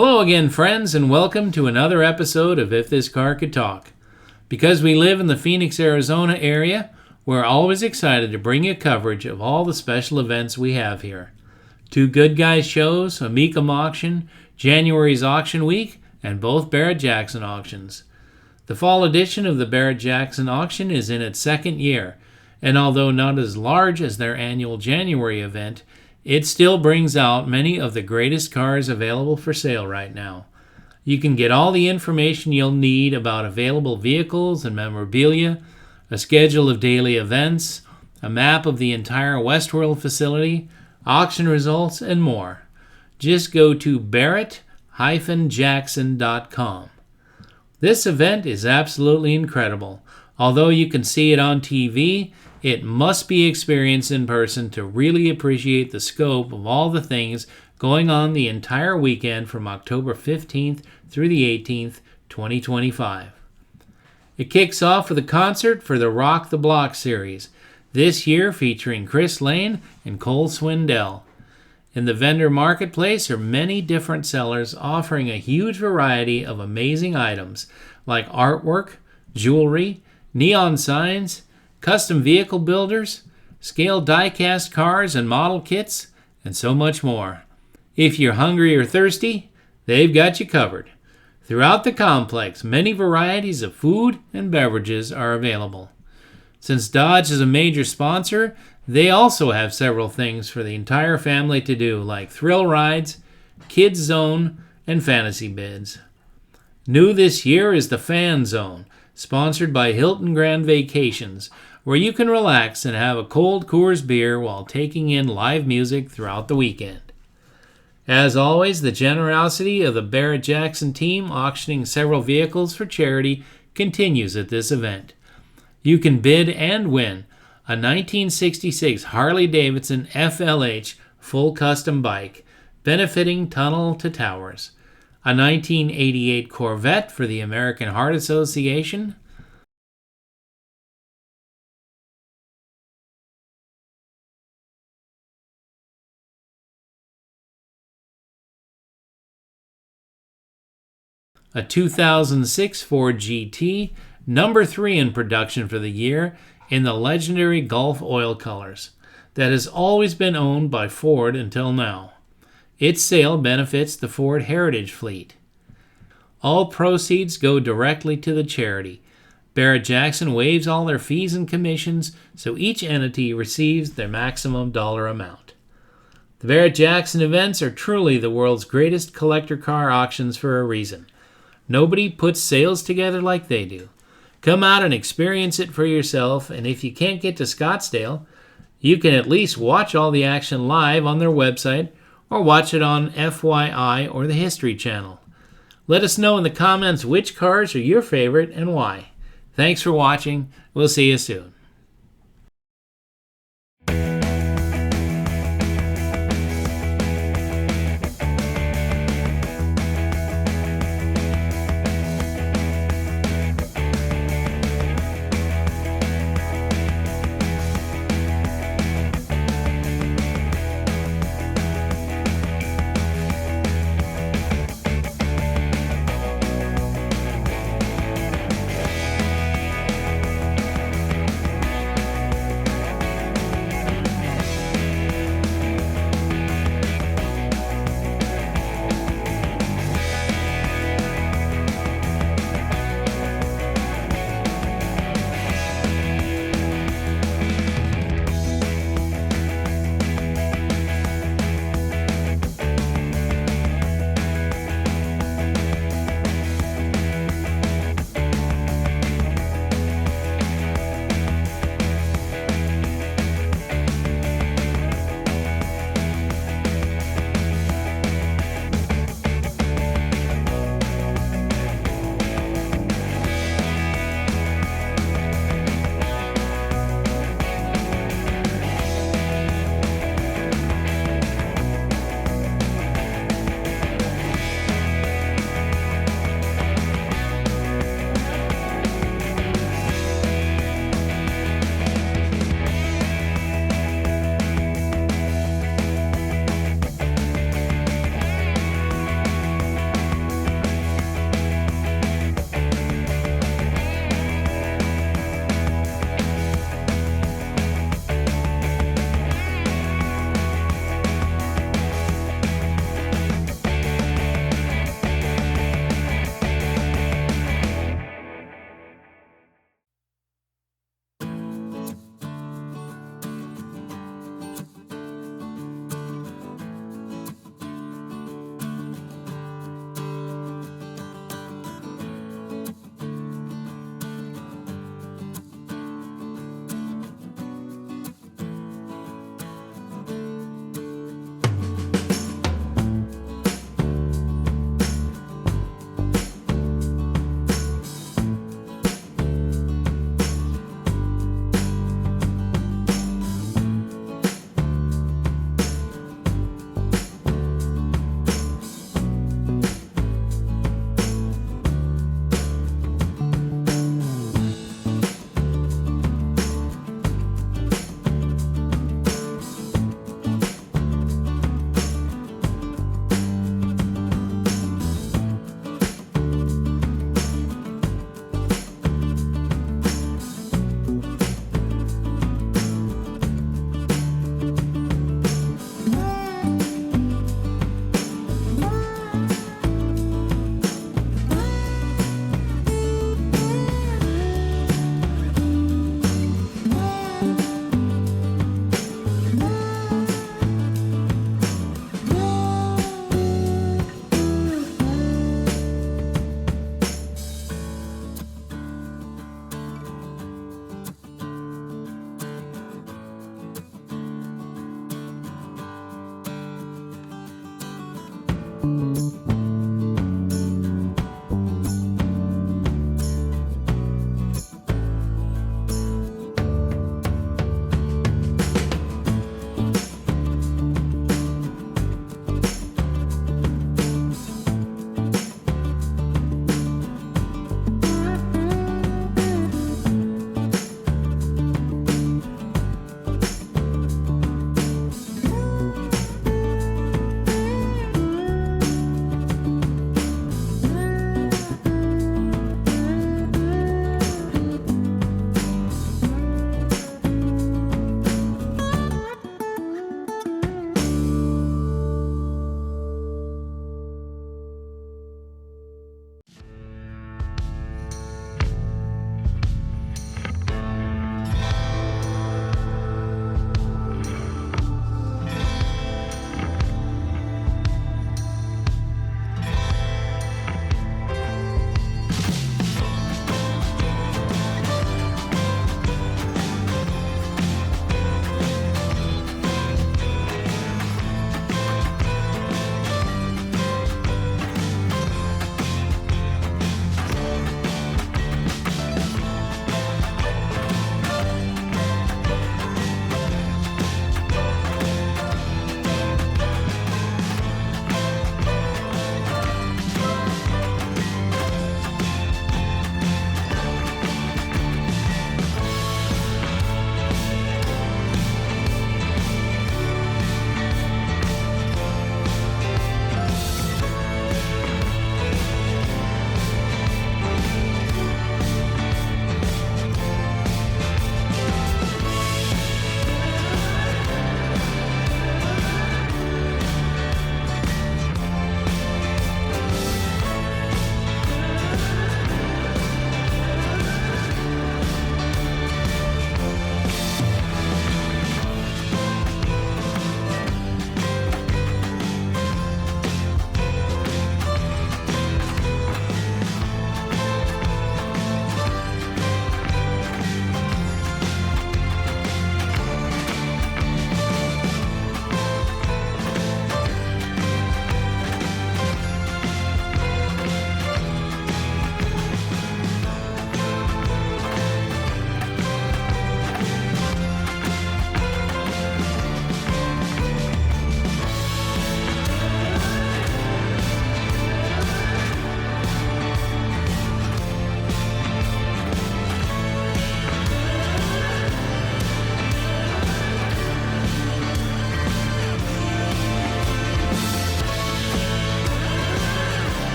Hello again, friends, and welcome to another episode of If This Car Could Talk. Because we live in the Phoenix, Arizona area, we're always excited to bring you coverage of all the special events we have here. Two Good Guys shows, a Mecum auction, January's auction week, and both Barrett-Jackson auctions. The fall edition of the Barrett-Jackson auction is in its second year, and although not as large as their annual January event, it still brings out many of the greatest cars available for sale right now. You can get all the information you'll need about available vehicles and memorabilia, a schedule of daily events, a map of the entire Westworld facility, auction results, and more. Just go to barrett-jackson.com. This event is absolutely incredible. Although you can see it on TV, it must be experienced in person to really appreciate the scope of all the things going on the entire weekend from October 15th through the 18th, 2025. It kicks off with a concert for the Rock the Block series, this year featuring Chris Lane and Cole Swindell. In the vendor marketplace are many different sellers offering a huge variety of amazing items like artwork, jewelry, neon signs, custom vehicle builders, scale die-cast cars and model kits, and so much more. If you're hungry or thirsty, they've got you covered. Throughout the complex, many varieties of food and beverages are available. Since Dodge is a major sponsor, they also have several things for the entire family to do, like thrill rides, kids zone, and fantasy bids. New this year is the Fan Zone, sponsored by Hilton Grand Vacations, where you can relax and have a cold Coors beer while taking in live music throughout the weekend. As always, the generosity of the Barrett-Jackson team auctioning several vehicles for charity continues at this event. You can bid and win a 1966 Harley-Davidson FLH full custom bike, benefiting Tunnel to Towers, a 1988 Corvette for the American Heart Association, a 2006 Ford GT, number 3 in production for the year in the legendary Gulf oil colors, that has always been owned by Ford until now. Its sale benefits the Ford Heritage Fleet. All proceeds go directly to the charity. Barrett-Jackson waives all their fees and commissions, so each entity receives their maximum dollar amount. The Barrett-Jackson events are truly the world's greatest collector car auctions for a reason. Nobody puts sales together like they do. Come out and experience it for yourself, and if you can't get to Scottsdale, you can at least watch all the action live on their website or watch it on FYI or the History Channel. Let us know in the comments which cars are your favorite and why. Thanks for watching. We'll see you soon.